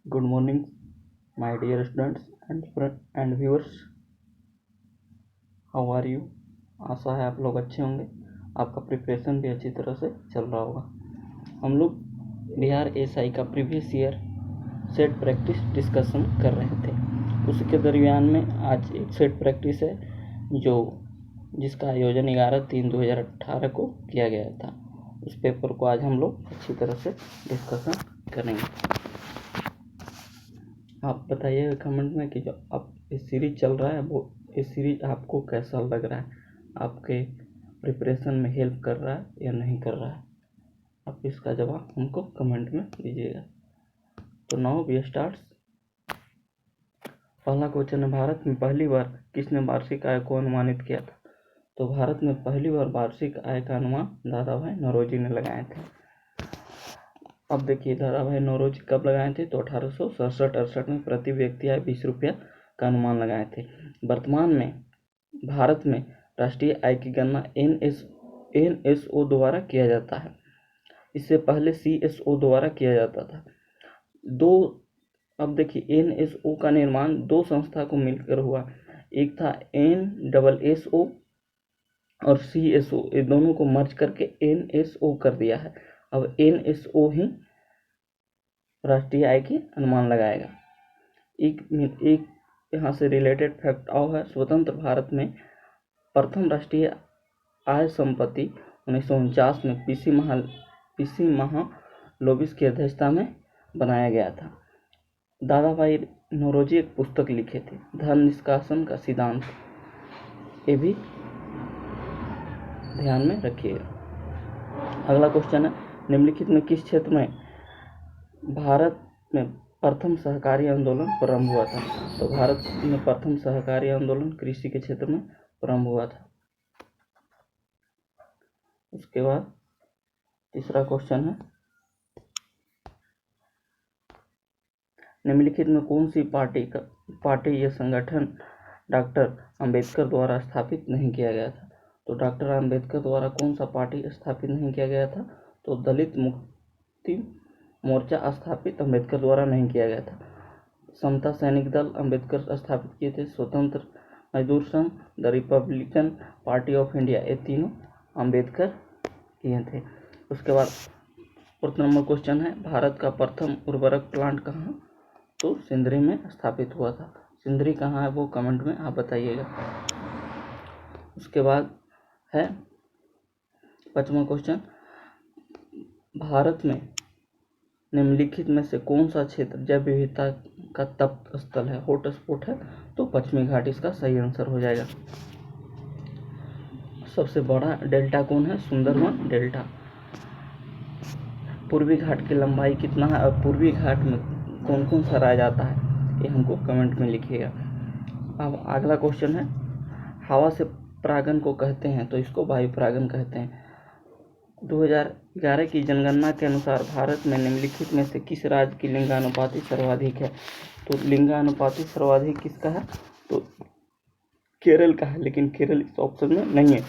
Good morning, my dear students and viewers. How are you? आशा है आप लोग अच्छे होंगे। आपका प्रिपरेशन भी अच्छी तरह से चल रहा होगा। हम लोग बिहार एसआई का previous year set practice discussion कर रहे थे। उसी के दरमियान में आज एक सेट प्रैक्टिस है जिसका आयोजन 11/3/2018 को किया गया था। उस पेपर को आज हम लोग अच्छी तरह से डिस्कशन करेंगे। आप बताइएगा कमेंट में कि जो अब ये सीरीज चल रहा है वो ये सीरीज आपको कैसा लग रहा है, आपके प्रिपरेशन में हेल्प कर रहा है या नहीं कर रहा है। आप इसका जवाब हमको कमेंट में दीजिएगा। तो नाउ वी स्टार्ट। पहला क्वेश्चन है, भारत में पहली बार किसने वार्षिक आय को अनुमानित किया था? तो भारत में पहली बार वार्षिक आय का अनुमान दादाभाई नौरोजी ने लगाए थे। अब देखिए दादाभाई नौरोजी कब लगाए थे? तो 1867-68 में प्रति व्यक्ति आय 20 रुपया का अनुमान लगाए थे। वर्तमान में भारत में राष्ट्रीय आय की गणना एनएसओ द्वारा किया जाता है। इससे पहले सीएसओ द्वारा किया जाता था। अब देखिए एनएसओ का निर्माण दो संस्था को मिलकर हुआ। एक था एनएसओ और सीएसओ, ये दोनों को मर्ज करके एनएसओ कर दिया है। अब एनएसओ ही राष्ट्रीय आय की अनुमान लगाएगा। एक यहाँ से रिलेटेड फैक्ट और है, स्वतंत्र भारत में प्रथम राष्ट्रीय आय संपत्ति 1949 में पीसी महालोबिस की अध्यक्षता में बनाया गया था। दादाभाई नौरोजी एक पुस्तक लिखे थे, धन निष्कासन का सिद्धांत। ये भी ध्यान में रखिएगा। अगला क्वेश्चन है, निम्नलिखित में किस क्षेत्र में भारत में प्रथम सहकारी आंदोलन प्रारंभ हुआ था? तो भारत में प्रथम सहकारी आंदोलन कृषि के क्षेत्र में प्रारंभ हुआ था। उसके बाद तीसरा क्वेश्चन है, निम्नलिखित में कौन सी पार्टी या संगठन डॉक्टर अंबेडकर द्वारा स्थापित नहीं किया गया था? तो डॉक्टर अंबेडकर द्वारा कौन सा पार्टी स्थापित नहीं किया गया था? तो दलित मुक्ति मोर्चा स्थापित अंबेडकर द्वारा नहीं किया गया था। समता सैनिक दल अंबेडकर स्थापित किए थे। स्वतंत्र मजदूर संघ, the Republican party of India, ये तीनों अंबेडकर किए थे। उसके बाद 4 नंबर क्वेश्चन है, भारत का प्रथम उर्वरक प्लांट कहाँ? तो सिंदरी में स्थापित हुआ था। सिंदरी कहाँ है वो कमेंट में आप बताइएगा। उसके बाद है 5वां क्वेश्चन, भारत में निम्नलिखित में से कौन सा क्षेत्र जैव विविधता का तप्त स्थल है, हॉट स्पॉट है? तो पश्चिमी घाट इसका सही आंसर हो जाएगा। सबसे बड़ा डेल्टा कौन है? सुंदरवन डेल्टा। पूर्वी घाट की लंबाई कितना है और पूर्वी घाट में कौन कौन सा राय जाता है, ये हमको कमेंट में लिखिएगा। अब अगला क्वेश्चन है, हवा से परागन को कहते हैं तो इसको वायु परागन कहते हैं। 2011 की जनगणना के अनुसार भारत में निम्नलिखित में से किस राज्य की लिंगानुपाति सर्वाधिक है? तो लिंगानुपाति सर्वाधिक किसका है? तो केरल का है, लेकिन केरल इस ऑप्शन में नहीं है।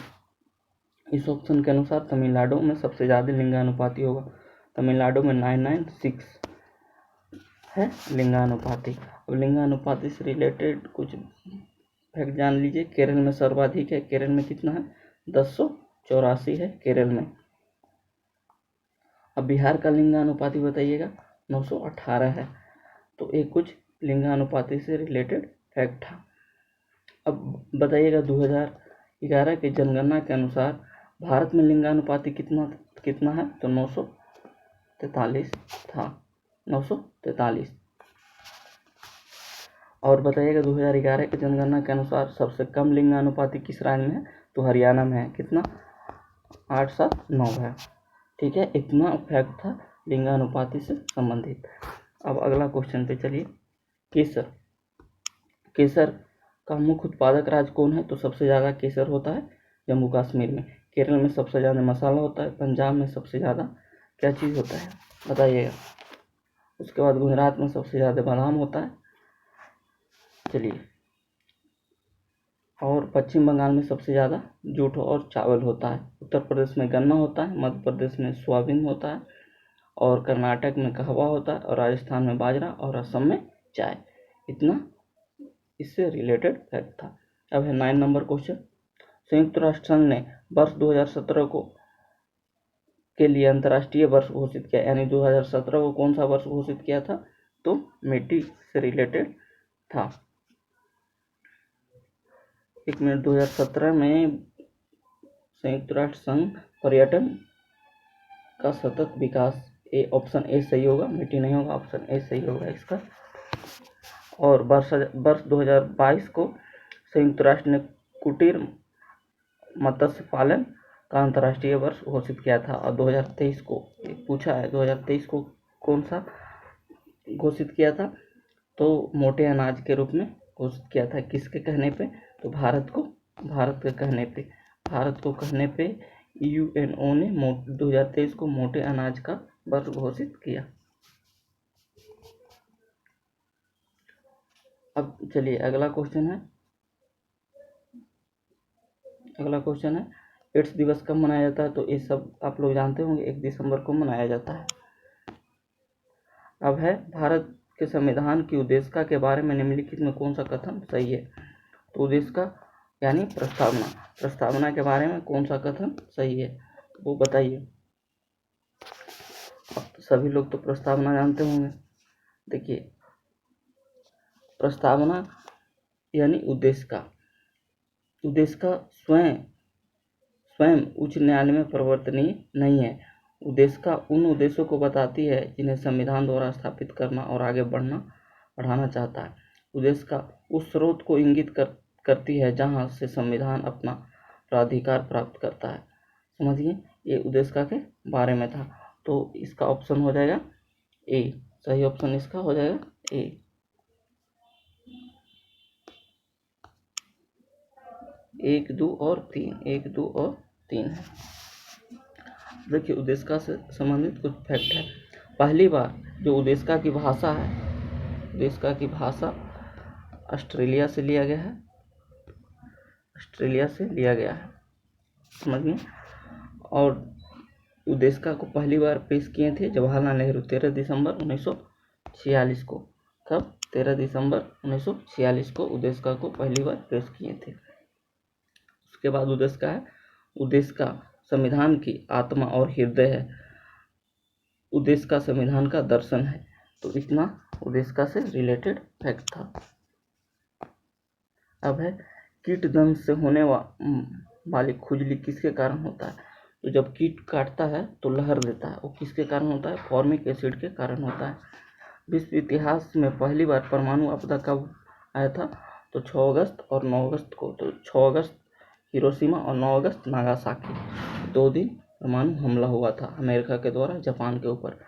इस ऑप्शन के अनुसार तमिलनाडु में सबसे ज़्यादा लिंगानुपाति होगा। तमिलनाडु में 996 है लिंगानुपाति। अब लिंगानुपाति से रिलेटेड कुछ फैक्ट जान लीजिए। केरल में सर्वाधिक है। केरल में कितना है? 1084 है केरल में। अब बिहार का लिंगानुपाति बताइएगा, 918 है। तो एक कुछ लिंगानुपाति से रिलेटेड फैक्ट था। अब बताइएगा 2011 की जनगणना के अनुसार भारत में लिंगानुपाति कितना है? तो 943 था, 943। और बताइएगा 2011 की जनगणना के अनुसार सबसे कम लिंगानुपाति किस राज्य में है? तो हरियाणा में है। कितना? 879 है। ठीक है, इतना फैक्ट था लिंगानुपाति से संबंधित। अब अगला क्वेश्चन पे चलिए। केसर का मुख्य उत्पादक राज्य कौन है? तो सबसे ज़्यादा केसर होता है जम्मू कश्मीर में। केरल में सबसे ज़्यादा मसाला होता है। पंजाब में सबसे ज़्यादा क्या चीज़ होता है बताइएगा। उसके बाद गुजरात में सबसे ज़्यादा बादाम होता है। चलिए, और पश्चिम बंगाल में सबसे ज़्यादा जूट और चावल होता है। उत्तर प्रदेश में गन्ना होता है। मध्य प्रदेश में सोयाबीन होता है। और कर्नाटक में कहवा होता है, और राजस्थान में बाजरा, और असम में चाय। इतना इससे रिलेटेड फैक्ट था। अब है 9 नंबर क्वेश्चन। संयुक्त राष्ट्र संघ ने वर्ष 2017 को के लिए अंतर्राष्ट्रीय वर्ष घोषित किया, यानी 2017 को कौन सा वर्ष घोषित किया था? तो मिट्टी से रिलेटेड था। 1 मिनट। 2017 में संयुक्त राष्ट्र संघ पर्यटन का सतत विकास, ऑप्शन ए सही होगा, मिट्टी नहीं होगा, ऑप्शन ए सही होगा इसका। और वर्ष 2022 को संयुक्त राष्ट्र ने कुटीर मत्स्य पालन का अंतर्राष्ट्रीय वर्ष घोषित किया था। और 2023 को पूछा है, 2023 को कौन सा घोषित किया था? तो मोटे अनाज के रूप में घोषित किया था। किसके कहने पे? तो भारत के कहने पे यूएनओ ने 2023 को मोटे अनाज का वर्ष घोषित किया। अब चलिए अगला क्वेश्चन है एड्स दिवस कब मनाया जाता है? तो ये सब आप लोग जानते होंगे, 1 दिसंबर को मनाया जाता है। अब है भारत के संविधान की उद्देशिका के बारे में निम्नलिखित में कौन सा कथन सही है? तो उद्देशिका यानी प्रस्तावना के बारे में कौन सा कथन सही है, वो बताइए। अब तो सभी लोग तो प्रस्तावना जानते होंगे। देखिए, प्रस्तावना यानी उद्देशिका स्वयं उच्च न्यायालय में परिवर्तनीय नहीं है। उद्देशिका उन उद्देश्यों को बताती है जिन्हें संविधान द्वारा स्थापित करना और आगे बढ़ाना चाहता है। उद्देशिका उस स्रोत को इंगित करती है जहां से संविधान अपना प्राधिकार प्राप्त करता है। समझिए, ये उद्देशिका के बारे में था। तो इसका ऑप्शन हो जाएगा ए, सही ऑप्शन इसका हो जाएगा ए। 1, 2 और 3 है। देखिए, उद्देशिका से संबंधित कुछ फैक्ट है। पहली बार जो उद्देशिका की भाषा ऑस्ट्रेलिया से लिया गया है। समझिए। और उद्देशिका को पहली बार पेश किए थे जवाहरलाल नेहरू 13 दिसंबर 1946 को। कब? 13 दिसंबर 1946 को उद्देशिका को पहली बार पेश किए थे। उसके बाद उद्देशिका संविधान की आत्मा और हृदय है। उद्देशिका संविधान का दर्शन है। तो इतना उद्देशिका से रिलेटेड फैक्ट था। अब है कीट दंश से होने वाली खुजली किसके कारण होता है? तो जब कीट काटता है तो लहर देता है, वो किसके कारण होता है? फॉर्मिक एसिड के कारण होता है। विश्व इतिहास में पहली बार परमाणु आपदा कब आया था? तो 6 अगस्त और 9 अगस्त को। तो 6 अगस्त हिरोशिमा और 9 अगस्त नागासाकी, 2 दिन परमाणु हमला हुआ था अमेरिका के द्वारा जापान के ऊपर।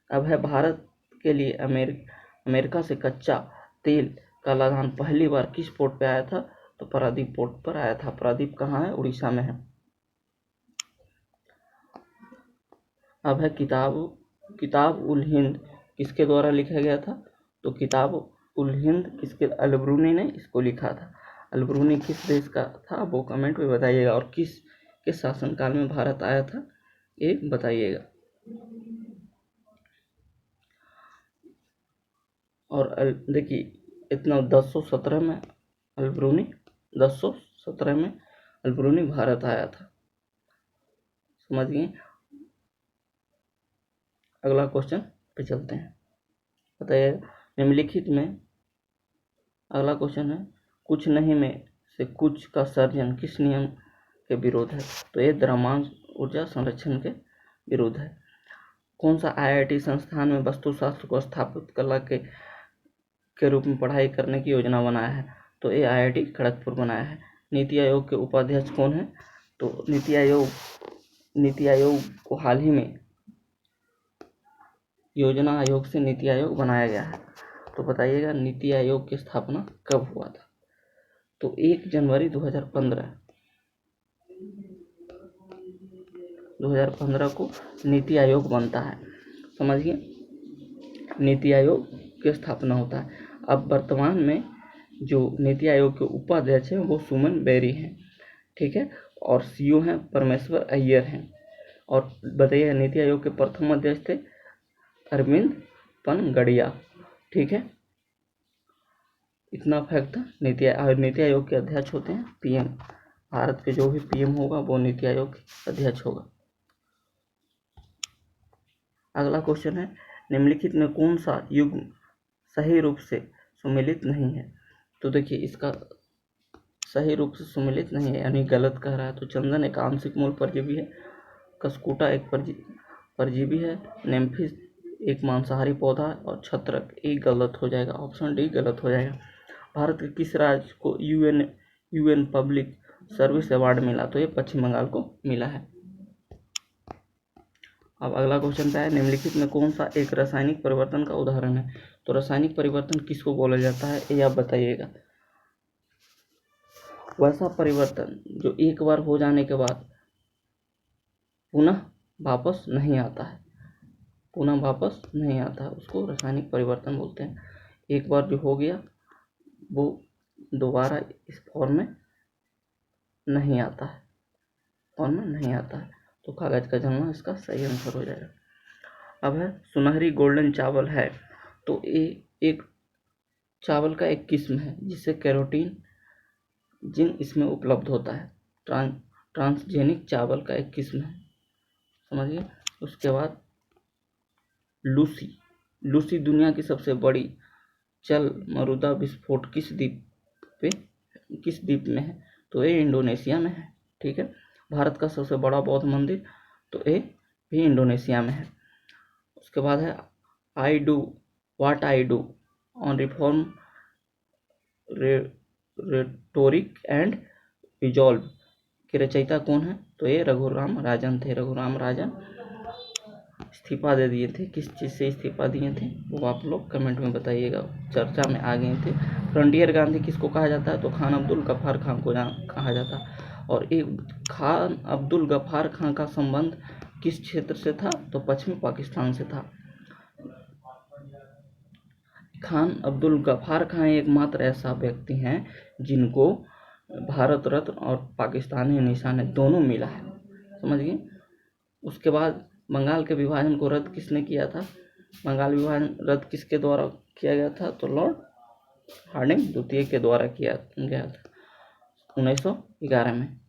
अब है भारत के लिए अमेरिका से कच्चा तेल का लदान पहली बार किस पोर्ट पे आया था? तो पारादीप पोर्ट पर आया था। पारादीप कहाँ है? उड़ीसा में है। अब है किताब उल हिंद किसके द्वारा लिखा गया था? तो किताब उल हिंद किसके? अलबरूनी ने इसको लिखा था। अलबरूनी किस देश का था? वो कमेंट में बताइएगा। और किस शासनकाल में भारत आया था, ये बताइएगा। और देखिए, इतना 1017 में अलबरूनी भारत आया था। समझ गए? अगला क्वेश्चन पे चलते हैं। बताइए, निम्नलिखित में अगला क्वेश्चन है, कुछ नहीं में से कुछ का सर्जन किस नियम के विरोध है? तो ये द्रव्यमान ऊर्जा संरक्षण के विरोध है। कौन सा IIT संस्थान में वस्तुशास्त्र को स्थापित कला के रूप में पढ़ाई करने की योजना बनाया है? तो ये IIT खड़गपुर बनाया है। नीति आयोग के उपाध्यक्ष कौन है? तो नीति आयोग को हाल ही में योजना आयोग से नीति आयोग बनाया गया है। तो बताइएगा, नीति आयोग की स्थापना कब हुआ था? तो 1 जनवरी 2015 को नीति आयोग बनता है। समझिए, नीति आयोग की स्थापना होता है। अब वर्तमान में जो नीति आयोग के उपाध्यक्ष हैं वो सुमन बेरी हैं, ठीक है। और CEO हैं परमेश्वर अय्यर हैं। और बताइए, नीति आयोग के प्रथम अध्यक्ष थे अरविंद पनगड़िया। ठीक है, इतना फैक्ट था। नीति आयोग के अध्यक्ष होते हैं पीएम। भारत के जो भी पीएम होगा वो नीति आयोग के अध्यक्ष होगा। अगला क्वेश्चन है, निम्नलिखित में कौन सा युग्म सही रूप से सुमेलित नहीं है? तो देखिए, इसका सही रूप से सुमेलित नहीं है यानी गलत कह रहा है। तो चंदन एक आंशिक मूल परजीवी है, कसकूटा एक परजीवी है, नेम्फिस एक मांसाहारी पौधा है और छत्रक एक गलत हो जाएगा। ऑप्शन डी गलत हो जाएगा। भारत के किस राज्य को यूएन पब्लिक सर्विस अवार्ड मिला? तो ये पश्चिम बंगाल को मिला है। अब अगला क्वेश्चन क्या है, निम्नलिखित में कौन सा एक रासायनिक परिवर्तन का उदाहरण है? तो रासायनिक परिवर्तन किसको बोला जाता है ये आप बताइएगा। वैसा परिवर्तन जो एक बार हो जाने के बाद पुनः वापस नहीं आता है, पुनः वापस नहीं आता है, उसको रासायनिक परिवर्तन बोलते हैं। एक बार जो हो गया वो दोबारा इस फॉर्म में नहीं आता है, फॉर्म में नहीं आता है। तो कागज का जलना इसका सही आंसर हो जाएगा। अब है सुनहरी गोल्डन चावल है, तो ये एक चावल का एक किस्म है जिससे कैरोटीन जिन इसमें उपलब्ध होता है। ट्रांसजेनिक चावल का एक किस्म है, समझिए। उसके बाद लूसी दुनिया की सबसे बड़ी चल मरुदा विस्फोट किस द्वीप में है? तो ये इंडोनेशिया में है। ठीक है, भारत का सबसे बड़ा बौद्ध मंदिर, तो ये भी इंडोनेशिया में है। उसके बाद है what I do on reform rhetoric and resolve के रचयिता कौन है? तो ये रघुराम राजन थे। रघुराम राजन इस्तीफा दे दिए थे। किस चीज़ से इस्तीफा दिए थे वो आप लोग कमेंट में बताइएगा, चर्चा में आ गए थे। फ्रंटियर गांधी किसको कहा जाता है? तो खान अब्दुल गफ्फार खान को कहा जाता है। और एक खान अब्दुल गफ्फार खान का संबंध किस क्षेत्र से था? तो पश्चिमी पाकिस्तान से था। खान अब्दुल गफ्फार खान एकमात्र ऐसा व्यक्ति हैं जिनको भारत रत्न और पाकिस्तानी निशान दोनों मिला है, समझिए। उसके बाद बंगाल के विभाजन को रद्द किसने किया था? बंगाल विभाजन रद्द किसके द्वारा किया गया था? तो लॉर्ड हार्डिंग द्वितीय के द्वारा किया गया था 1911 में।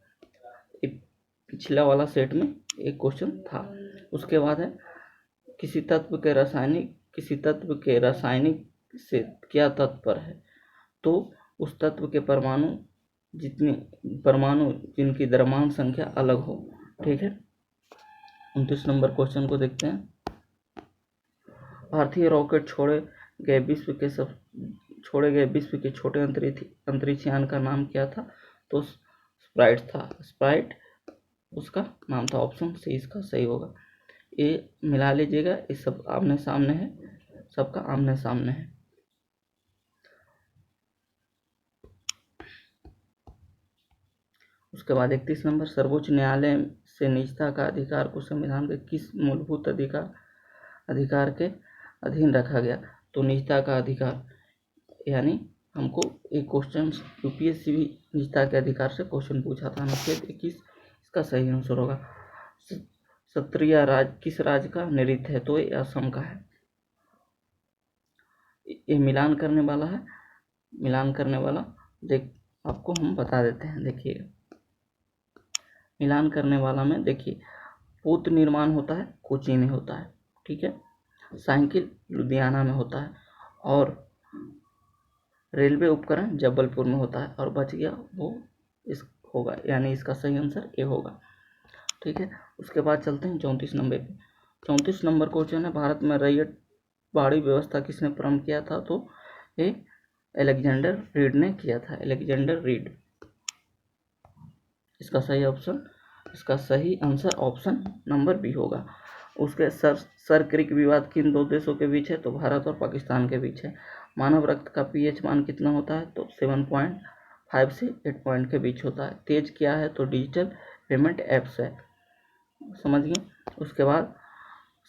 पिछला वाला सेट में एक क्वेश्चन था। उसके बाद है किसी तत्व के रासायनिक से क्या तात्पर्य है? तो उस तत्व के परमाणु जिनकी द्रव्यमान संख्या अलग हो। ठीक है, 29 नंबर क्वेश्चन को देखते हैं। भारतीय रॉकेट छोड़े गए विश्व के छोटे अंतरिक्ष यान का नाम क्या था? तो स्प्राइट था। स्प्राइट उसका नाम था। ऑप्शन सी इसका सही होगा। ये मिला लीजिएगा, ये सब आमने सामने है, सबका आमने सामने है। उसके बाद 31 नंबर, सर्वोच्च न्यायालय से निजता का अधिकार को संविधान के किस मूलभूत अधिकार के अधीन रखा गया? तो निजता का अधिकार, यानी हमको एक क्वेश्चन यूपीएससी भी निजता के अधिकार से क्वेश्चन पूछा था। अनुच्छेद 21 इसका सही आंसर होगा। क्षत्रिय राज किस राज्य का नृत्य है? तो ये असम का है। ये मिलान करने वाला देख आपको हम बता देते हैं। देखिए, मिलान करने वाला में देखिए, पुत्र निर्माण होता है कोची में होता है। ठीक है, साइकिल लुधियाना में होता है और रेलवे उपकरण जबलपुर में होता है। और बच गया वो इस होगा, यानी इसका सही आंसर ए होगा। ठीक है, उसके बाद चलते हैं 34 नंबर पे। 34 नंबर क्वेश्चन है, भारत में रैयत बाड़ी व्यवस्था किसने प्रारंभ किया था? तो ये अलेक्जेंडर रीड ने किया था। अलेक्जेंडर रीड इसका सही आंसर ऑप्शन नंबर बी होगा। उसके सर क्रिक विवाद किन दो देशों के बीच है? तो भारत और पाकिस्तान के बीच है। मानव रक्त का पीएच मान कितना होता है? तो 7.5 से 8 पॉइंट के बीच होता है। तेज क्या है? तो डिजिटल पेमेंट ऐप्स है, समझिए। उसके बाद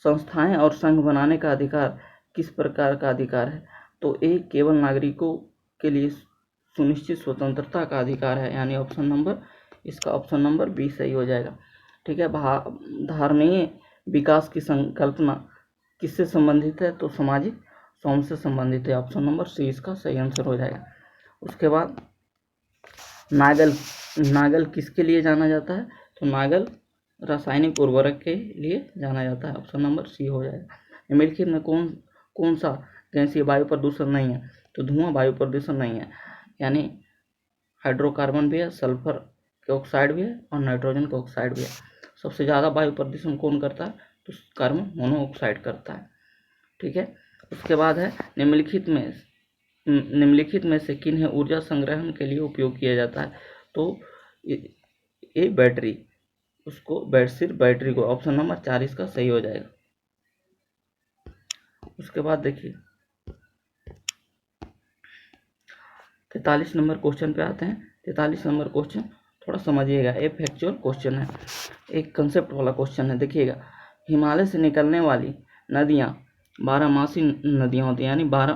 संस्थाएं और संघ बनाने का अधिकार किस प्रकार का अधिकार है? तो ये केवल नागरिकों के लिए सुनिश्चित स्वतंत्रता का अधिकार है, यानी इसका ऑप्शन नंबर बी सही हो जाएगा। ठीक है, धारणीय विकास की संकल्पना किससे संबंधित है? तो सामाजिक सोम से संबंधित है। ऑप्शन नंबर सी इसका सही आंसर हो जाएगा। उसके बाद नागल किसके लिए जाना जाता है? तो नागल रासायनिक उर्वरक के लिए जाना जाता है। ऑप्शन नंबर सी हो जाएगा। निम्नलिखित में कौन सा गैसीय वायु प्रदूषण नहीं है? तो धुआं वायु प्रदूषण नहीं है, यानी हाइड्रोकार्बन भी है, सल्फर के ऑक्साइड भी है और नाइट्रोजन का ऑक्साइड भी है। सबसे ज़्यादा वायु प्रदूषण कौन करता है? तो कार्बन मोनोऑक्साइड करता है। ठीक है। उसके बाद है निम्नलिखित में से किन्हें ऊर्जा संग्रहण के लिए उपयोग किया जाता है? तो ये बैटरी, उसको सिर्फ बैटरी को। ऑप्शन नंबर 4 इसका सही हो जाएगा। उसके बाद देखिए 43 नंबर क्वेश्चन पे आते हैं। 43 नंबर क्वेश्चन थोड़ा समझिएगा, ये फैक्चुअल क्वेश्चन है, एक कंसेप्ट वाला क्वेश्चन है। देखिएगा, हिमालय से निकलने वाली नदियाँ 12मासी नदियाँ होती हैं, यानी 12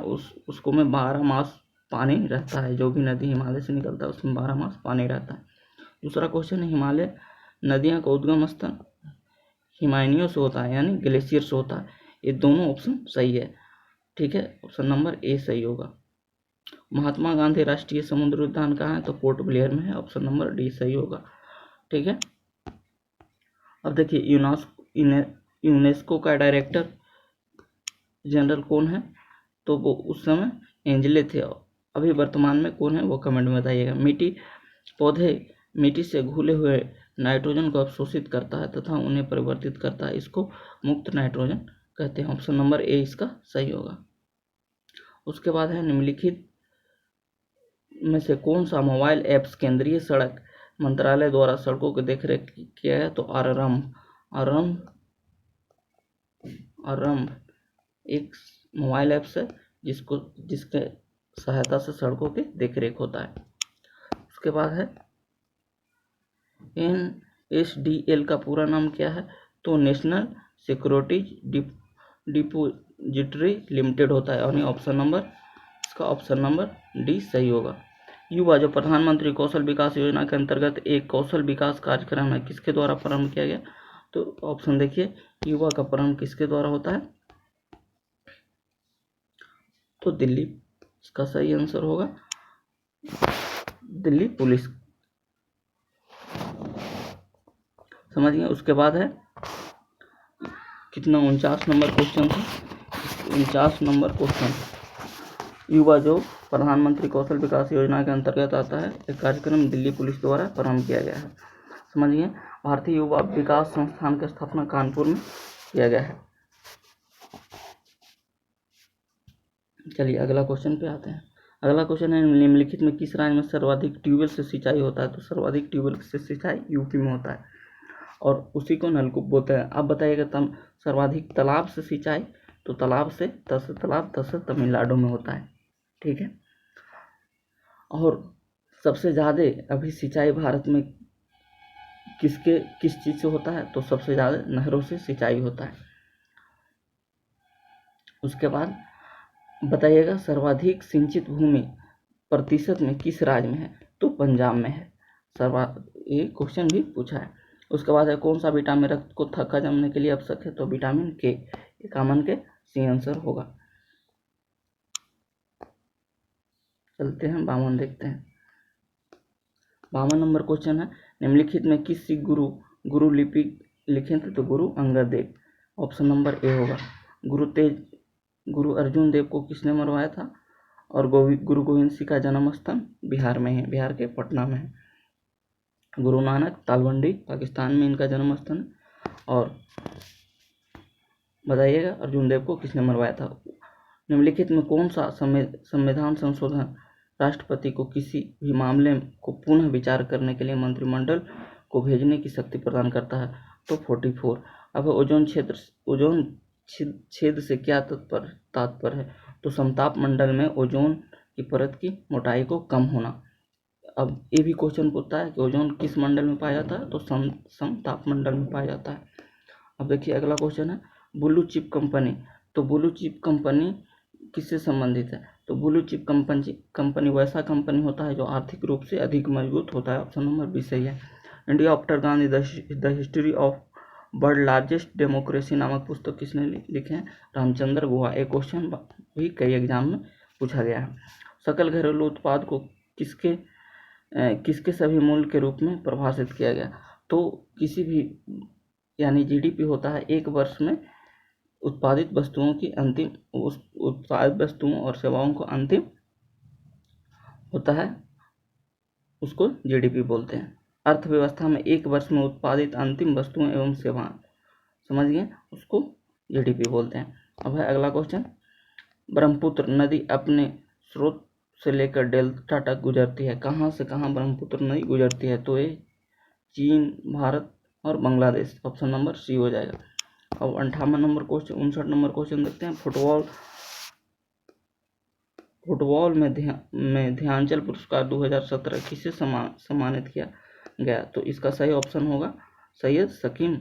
उसको में 12 मास पानी रहता है। जो भी नदी हिमालय से निकलता है उसमें 12 मास पानी रहता है। दूसरा क्वेश्चन है, हिमालय नदियाँ का उद्गम स्थल हिमानियों से होता है, यानी ग्लेशियर से होता है। ये दोनों ऑप्शन सही है। ठीक है, ऑप्शन नंबर ए सही होगा। महात्मा गांधी राष्ट्रीय समुद्र उद्यान कहाँ है? तो पोर्ट ब्लेयर में है। ऑप्शन नंबर डी सही होगा। ठीक है। अब देखिए यूनेस्को का डायरेक्टर जनरल कौन है? तो वो उस समय एंजले थे। अभी वर्तमान में कौन है वो कमेंट में बताइएगा। पौधे मिट्टी से घुले हुए नाइट्रोजन को अवशोषित करता है तथा उन्हें परिवर्तित करता है, इसको मुक्त नाइट्रोजन कहते हैं। ऑप्शन नंबर ए इसका सही होगा। उसके बाद है, निम्नलिखित में से कौन सा मोबाइल ऐप्स केंद्रीय सड़क मंत्रालय द्वारा सड़कों की देखरेख किया है? तो आरंभ एक मोबाइल ऐप्स है जिसके सहायता से सड़कों की देखरेख होता है। उसके बाद है, NSDL का पूरा नाम क्या है? तो नेशनल सिक्योरिटीज डिपोजिटरी लिमिटेड होता है, यानी ऑप्शन नंबर डी सही होगा। युवा जो प्रधानमंत्री कौशल विकास योजना के अंतर्गत एक कौशल विकास कार्यक्रम है, किसके द्वारा प्रारंभ किया गया? तो ऑप्शन देखिए, युवा का प्रारंभ किसके द्वारा होता है? तो दिल्ली, इसका सही आंसर होगा दिल्ली पुलिस। समझ गए। उसके बाद है कितना 49 नंबर क्वेश्चन था। 49 नंबर क्वेश्चन, युवा जो प्रधानमंत्री कौशल विकास योजना के अंतर्गत आता है, एक कार्यक्रम दिल्ली पुलिस द्वारा प्रारंभ किया गया है। समझिए, भारतीय युवा विकास संस्थान की स्थापना कानपुर में किया गया है। चलिए अगला क्वेश्चन पे आते हैं। अगला क्वेश्चन है, निम्नलिखित में किस राज्य में सर्वाधिक ट्यूबवेल से सिंचाई होता है? तो सर्वाधिक ट्यूबवेल से सिंचाई यूपी में होता है और उसी को नलकूप बोलते हैं। अब बताइएगा सर्वाधिक तालाब से सिंचाई, तो तालाब से तमिलनाडु में होता है। ठीक है। और सबसे ज़्यादा अभी सिंचाई भारत में किस चीज़ से होता है? तो सबसे ज़्यादा नहरों से सिंचाई होता है। उसके बाद बताइएगा, सर्वाधिक सिंचित भूमि प्रतिशत में किस राज्य में है? तो पंजाब में है। ये क्वेश्चन भी पूछा है। उसके बाद है, कौन सा विटामिन रक्त को थक्का जमने के लिए आवश्यक है? तो विटामिन के, कॉमन के सी आंसर होगा। चलते हैं 52 देखते हैं। 52 नंबर क्वेश्चन है, निम्नलिखित में किस सिख गुरु लिपि लिखे थे? तो Guru Angad Dev. Option number A होगा। गुरु अर्जुन देव को किसने मरवाया था? और गुरु गोविंद सिंह का जन्म स्थान बिहार में है, बिहार के पटना में है। गुरु नानक तालवंडी पाकिस्तान में इनका जन्म स्थान। और बताइएगा अर्जुन देव को किसने मरवाया था? निम्नलिखित में कौन सा संविधान संशोधन राष्ट्रपति को किसी भी मामले को पुनः विचार करने के लिए मंत्रिमंडल को भेजने की शक्ति प्रदान करता है? तो 44। अब ओजोन छेद से क्या तात्पर्य है? तो समताप मंडल में ओजोन की परत की मोटाई को कम होना। अब ये भी क्वेश्चन पूछता है कि ओजोन किस मंडल में पाया जाता है? तो समताप मंडल में पाया जाता है। अब देखिए अगला क्वेश्चन है, ब्लू चिप कंपनी। तो ब्लू चिप कंपनी किससे संबंधित है? तो ब्लू चिप कंपनी वैसा कंपनी होता है जो आर्थिक रूप से अधिक मजबूत होता है। ऑप्शन नंबर बी सही है। India after Gandhi the history of world largest democracy नामक पुस्तक किसने लिखे हैं? रामचंद्र गुहा। एक क्वेश्चन भी कई एग्जाम में पूछा गया है। सकल घरेलू उत्पाद को किसके सभी मूल्य के रूप में परिभाषित किया गया? तो किसी भी यानी जीडीपी होता है एक वर्ष में उत्पादित वस्तुओं की अंतिम उत्पादित वस्तुओं और सेवाओं को अंतिम होता है, उसको जीडीपी बोलते हैं। अर्थव्यवस्था में एक वर्ष में उत्पादित अंतिम वस्तुएं एवं सेवाएं, समझ गए, उसको जीडीपी बोलते हैं। अब है अगला क्वेश्चन, ब्रह्मपुत्र नदी अपने स्रोत से लेकर डेल्टा तक गुजरती है। कहाँ से कहाँ ब्रह्मपुत्र नदी गुजरती है? तो ये चीन, भारत और बांग्लादेश। ऑप्शन नंबर सी हो जाएगा। अब 58 नंबर क्वेश्चन 59 नंबर क्वेश्चन देखते हैं। फुटबॉल में ध्यानचंद पुरस्कार 2017 किसे सम्मानित किया गया? तो इसका सही ऑप्शन होगा सैयद शकीम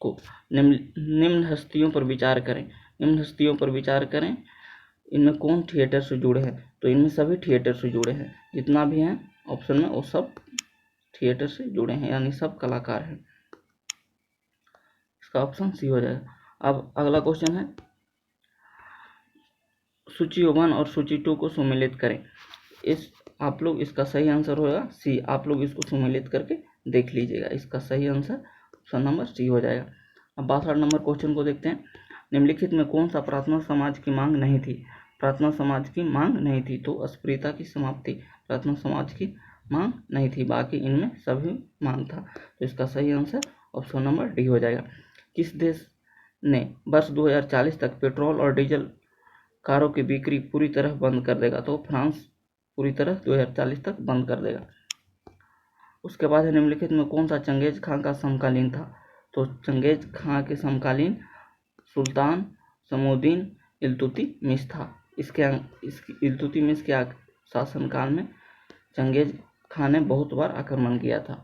को। निम्न हस्तियों पर विचार करें। निम्न हस्तियों पर विचार करें, इनमें कौन थिएटर से जुड़े हैं? तो इनमें सभी थिएटर से जुड़े हैं, जितना भी हैं ऑप्शन में वो सब थिएटर से जुड़े हैं, यानी सब कलाकार हैं। इसका ऑप्शन सी हो जाएगा। अब अगला क्वेश्चन है, सूची 1 और सूची 2 को सुमेलित करें। आप लोग इसका सही आंसर होगा सी। आप लोग इसको सुमेलित करके देख लीजिएगा, इसका सही आंसर ऑप्शन नंबर सी हो जाएगा। अब 62 नंबर क्वेश्चन को देखते हैं। निम्नलिखित में कौन सा प्रार्थना समाज की मांग नहीं थी? प्रार्थना समाज की मांग नहीं थी, तो अस्पृश्यता की समाप्ति प्रार्थना समाज की मांग नहीं थी, बाकी इनमें सभी मांग था। तो इसका सही आंसर ऑप्शन नंबर डी हो जाएगा। किस देश ने वर्ष 2040 तक पेट्रोल और डीजल कारों की बिक्री पूरी तरह बंद कर देगा? तो फ्रांस पूरी तरह 2040 तक बंद कर देगा। उसके बाद है, निम्नलिखित में कौन सा चंगेज खां का समकालीन था? तो चंगेज खां के समकालीन सुल्तान समउद्दीन इल्तुतमिश था। इल्तुतमिश के शासनकाल में चंगेज खां ने बहुत बार आक्रमण किया था।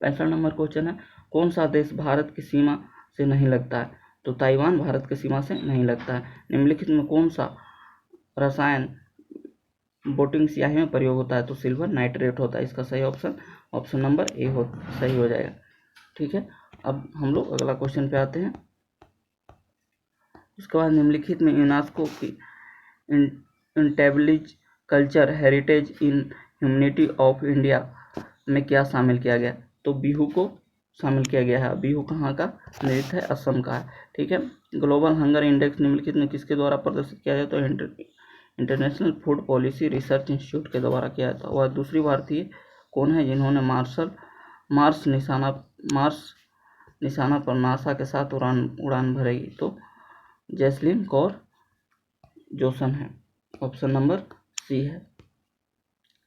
65 नंबर क्वेश्चन है, कौन सा देश भारत की सीमा से नहीं लगता है? तो ताइवान भारत की सीमा से नहीं लगता है। निम्नलिखित में कौन सा रसायन बोटिंग स्याही में प्रयोग होता है? तो सिल्वर नाइट्रेट होता है। इसका सही ऑप्शन नंबर ए सही हो जाएगा। ठीक है, अब हम लोग अगला क्वेश्चन पे आते हैं। उसके बाद निम्नलिखित में यूनेस्को की intangible culture heritage in humanity of India में क्या शामिल किया गया? तो बिहू को शामिल किया गया है। बिहू कहाँ का नृत्य है? असम का है। ठीक है, ग्लोबल हंगर इंडेक्स निम्नलिखित में किसके द्वारा प्रदर्शित किया जाए? तो international food policy research institute के द्वारा किया जाता है। वह दूसरी भारतीय कौन है जिन्होंने मार्स निशाना पर नासा के साथ उड़ान भरेगी? तो जैस्लीन कौर जोसन है। ऑप्शन नंबर सी है।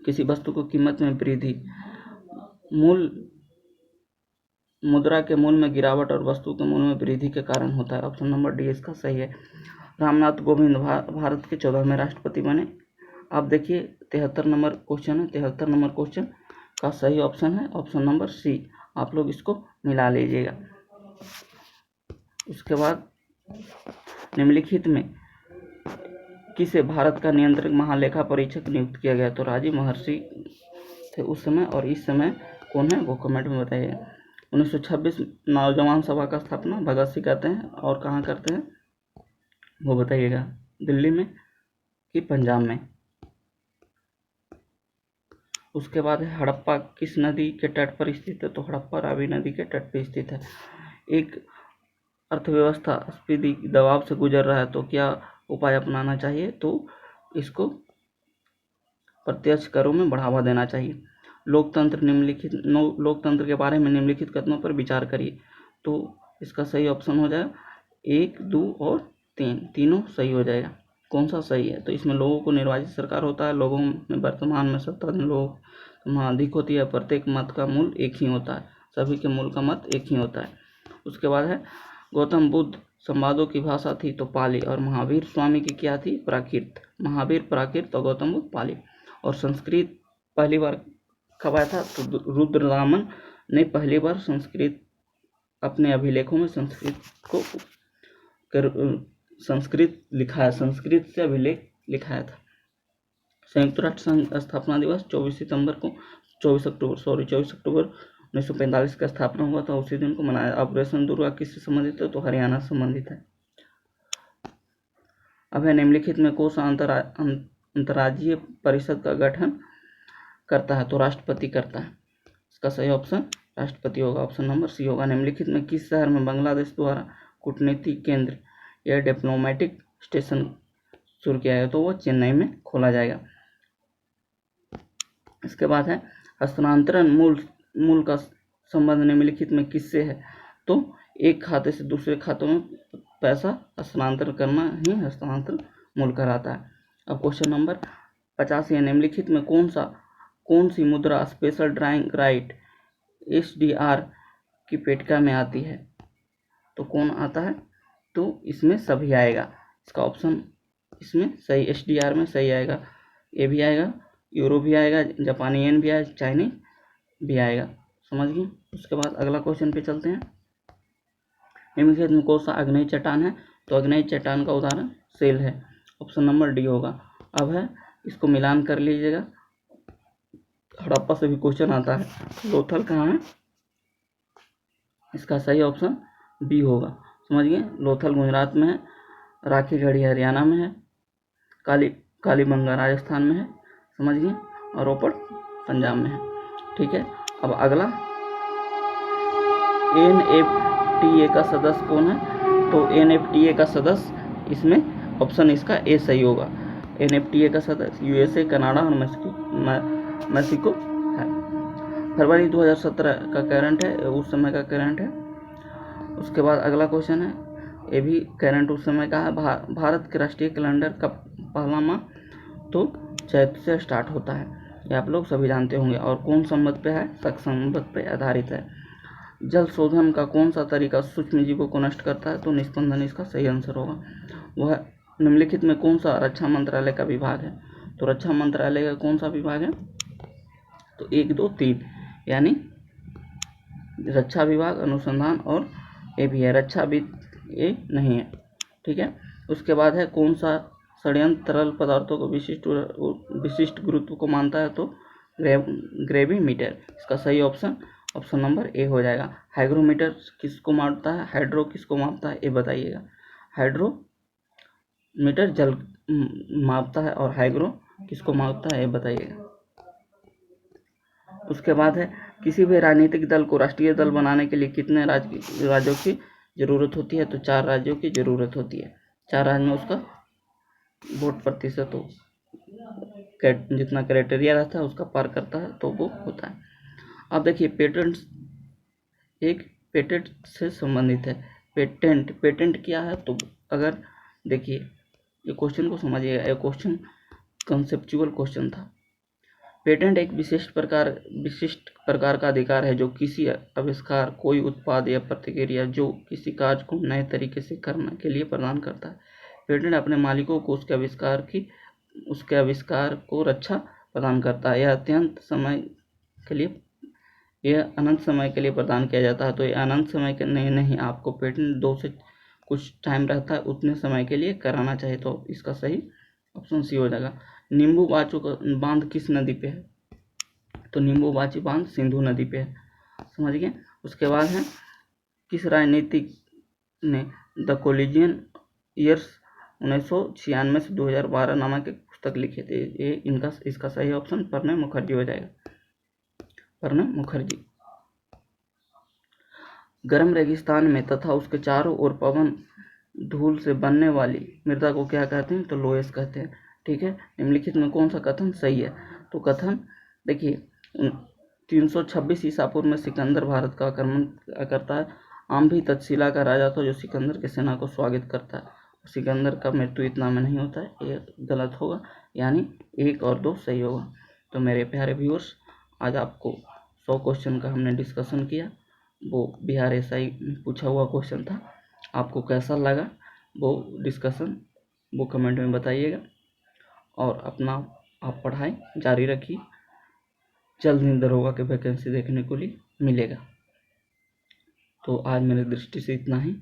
किसी वस्तु को कीमत में वृद्धि मुद्रा के मूल्य में गिरावट और वस्तु के मूल्य में वृद्धि के कारण होता है। ऑप्शन नंबर डी इसका सही है। रामनाथ कोविंद भारत के 14वें राष्ट्रपति बने। अब देखिए 73 नंबर क्वेश्चन है। 73 नंबर क्वेश्चन का सही ऑप्शन है ऑप्शन नंबर सी। आप लोग इसको मिला लीजिएगा। उसके बाद निम्नलिखित में किसे भारत का नियंत्रक महालेखा परीक्षक नियुक्त किया गया? तो राजीव महर्षि थे उस समय, और इस समय कौन है वो कमेंट में बताइए। 1926 नौजवान सभा का स्थापना भगत सिंह करते हैं, और कहाँ करते हैं वो बताइएगा, दिल्ली में कि पंजाब में। उसके बाद है, हड़प्पा किस नदी के तट पर स्थित है? तो हड़प्पा रावी नदी के तट पर स्थित है। एक अर्थव्यवस्था स्फीति दबाव से गुजर रहा है, तो क्या उपाय अपनाना चाहिए? तो इसको प्रत्यक्ष करों में बढ़ावा देना चाहिए। लोकतंत्र के बारे में निम्नलिखित कथनों पर विचार करिए। तो इसका सही ऑप्शन हो जाएगा 1, 2 और 3, तीनों सही हो जाएगा। कौन सा सही है? तो इसमें लोगों को निर्वाचित सरकार होता है, लोगों में वर्तमान में सत्ताधीन लोग अधिक होती है, प्रत्येक मत का मूल्य एक ही होता है, सभी के मूल का मत एक ही होता है। उसके बाद है, गौतम बुद्ध संवादों की भाषा थी तो पाली, और महावीर स्वामी की क्या थी? प्राकृत। महावीर प्राकृत और गौतम बुद्ध पाली। और संस्कृत पहली बार कब आया था? तो रुद्ररामन ने पहली बार संस्कृत अपने अभिलेखों में संस्कृत लिखाया, संस्कृत से अभिलेख लिखाया था। संयुक्त राष्ट्र संघ स्थापना दिवस 24 अक्टूबर 1945 का स्थापना हुआ था, उसी दिन को मनाया। ऑपरेशन दुर्गा किससे संबंधित है? तो हरियाणा से संबंधित है। अब है निम्नलिखित में कौन सा अंतर्राज्यीय परिषद का गठन करता है? तो राष्ट्रपति करता है। इसका सही ऑप्शन राष्ट्रपति होगा, ऑप्शन नंबर सी होगा। निम्नलिखित में किस शहर में बांग्लादेश द्वारा कूटनीतिक केंद्र या डिप्लोमेटिक स्टेशन शुरू किया गया? तो वो चेन्नई में खोला जाएगा। इसके बाद है हस्तांतरण मूल का संबंध निम्नलिखित में किससे है? तो एक खाते से दूसरे खातों में पैसा हस्तांतरण करना ही हस्तांतरण मूल कहलाता है। अब क्वेश्चन नंबर 85 है, निम्नलिखित में कौन सी मुद्रा स्पेशल ड्राइंग राइट SDR की पेटिका में आती है? तो कौन आता है? तो इसमें सभी आएगा। इसका ऑप्शन इसमें सही SDR में सही आएगा। ये भी आएगा, यूरो भी आएगा, जापानी येन भी आएगा, चाइनीज भी आएगा। समझ गए? उसके बाद अगला क्वेश्चन पे चलते हैं। निम्नलिखित में कौन सा आग्नेय चट्टान है? तो आग्नेय चट्टान का उदाहरण सेल है, ऑप्शन नंबर डी होगा। अब है इसको मिलान कर लीजिएगा, हड़प्पा से भी क्वेश्चन आता है। लोथल कहाँ है? इसका सही ऑप्शन बी होगा। समझ गए? लोथल गुजरात में है, राखीगढ़ी हरियाणा में है, कालीबंगा राजस्थान में है। समझ गए? और रोपड़ पंजाब में है। ठीक है। अब अगला NFTA का सदस्य कौन है? तो NFTA का सदस्य इसमें ऑप्शन इसका ए सही होगा। NFTA का सदस्य USA, कनाडा और मैक्सिको है। फरवरी 2017 का करंट है, उस समय का करंट है। उसके बाद अगला क्वेश्चन है, ये भी करंट उस समय का है। भारत के राष्ट्रीय कैलेंडर का पहला माह तो चैत्र से स्टार्ट होता है, ये आप लोग सभी जानते होंगे। और कौन संवत पे है? शक संवत पे आधारित है। जल शोधन का कौन सा तरीका सूक्ष्म जीवों को नष्ट करता है? तो निस्पंदन इसका सही आंसर होगा। वह निम्नलिखित में कौन सा रक्षा मंत्रालय का विभाग है? तो रक्षा मंत्रालय का कौन सा विभाग है? तो 1, 2, 3 यानी रक्षा विभाग, अनुसंधान और ये भी है, रक्षा भी ये नहीं है। ठीक है। उसके बाद है कौन सा षड्यंत्र तरल पदार्थों को विशिष्ट गुरुत्व को मानता है? तो ग्रेविमीटर। इसका सही ऑप्शन नंबर ए हो जाएगा। हाइग्रोमीटर किसको मापता है? हाइड्रो किसको मापता है? ये बताइएगा। हाइड्रोमीटर जल मापता है और हाइग्रो किसको मापता है? ये बताइएगा। उसके बाद है किसी भी राजनीतिक दल को राष्ट्रीय दल बनाने के लिए कितने राज्यों की जरूरत होती है? तो 4 राज्यों की जरूरत होती है। 4 राज्य में उसका वोट प्रतिशत हो, जितना क्राइटेरिया रहता है उसका पार करता है तो वो होता है। अब देखिए पेटेंट से संबंधित है। पेटेंट क्या है? तो अगर देखिए ये क्वेश्चन को समझिएगा, ये क्वेश्चन कंसेप्चुअल क्वेश्चन था। पेटेंट एक विशिष्ट प्रकार का अधिकार है जो किसी आविष्कार, कोई उत्पाद या प्रतिक्रिया जो किसी कार्य को नए तरीके से करने के लिए प्रदान करता है। पेटेंट अपने मालिकों को उसके आविष्कार को रक्षा प्रदान करता है। यह अनंत समय के लिए प्रदान किया जाता है। तो ये अनंत समय के नहीं, आपको पेटेंट 2 से कुछ टाइम रहता है उतने समय के लिए कराना चाहिए। तो इसका सही ऑप्शन सी हो जाएगा। नींबू बाचू का बांध किस नदी पे है? तो नींबू बाची बांध सिंधु नदी पे है। समझ गए? उसके बाद है किस राजनीतिक ने द कोलिजियन ईयर्स 1996 से 2012 नामक एक पुस्तक लिखे थे? ये इसका सही ऑप्शन प्रणब मुखर्जी हो जाएगा। प्रणब मुखर्जी। गर्म रेगिस्तान में तथा उसके चारों ओर पवन धूल से बनने वाली मृदा को क्या कहते हैं? तो लोएस कहते हैं। ठीक है। निम्नलिखित में कौन सा कथन सही है? तो कथन देखिए 326 ईसा पूर्व में सिकंदर भारत का आक्रमण करता है। आम भी तक्षशिला का राजा था जो सिकंदर की सेना को स्वागत करता है। सिकंदर का मृत्यु इतना में नहीं होता है, ये गलत होगा, यानी 1 और 2 सही होगा। तो मेरे प्यारे व्यूअर्स, आज आपको 100 क्वेश्चन का हमने डिस्कशन किया। वो बिहार SI में पूछा हुआ क्वेश्चन था। आपको कैसा लगा वो डिस्कशन वो कमेंट में बताइएगा और अपना आप पढ़ाई जारी रखिए। जल्द ही दरोगा की वैकेंसी देखने को लिए मिलेगा। तो आज मेरी दृष्टि से इतना ही,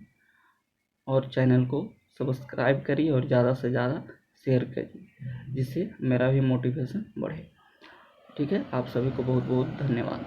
और चैनल को सब्सक्राइब करिए और ज़्यादा से ज़्यादा शेयर करिए जिससे मेरा भी मोटिवेशन बढ़े। ठीक है। आप सभी को बहुत बहुत धन्यवाद।